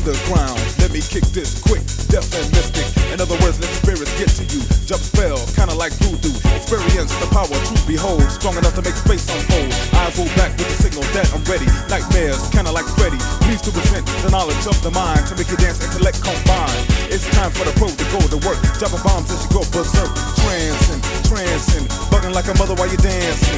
underground. Let me kick this quick, deaf and mystic. In other words, let spirits get to you. Jump spell, kinda like voodoo. Experience the power to behold. Strong enough to make space unfold. Eyes roll back with the signal that I'm ready. Nightmares, kinda like Freddy. Please to present the knowledge of the mind to make your dance intellect combine. It's time for the pro to go to work. Dropping bombs as you go berserk. Trancing, bugging like a mother while you're dancing.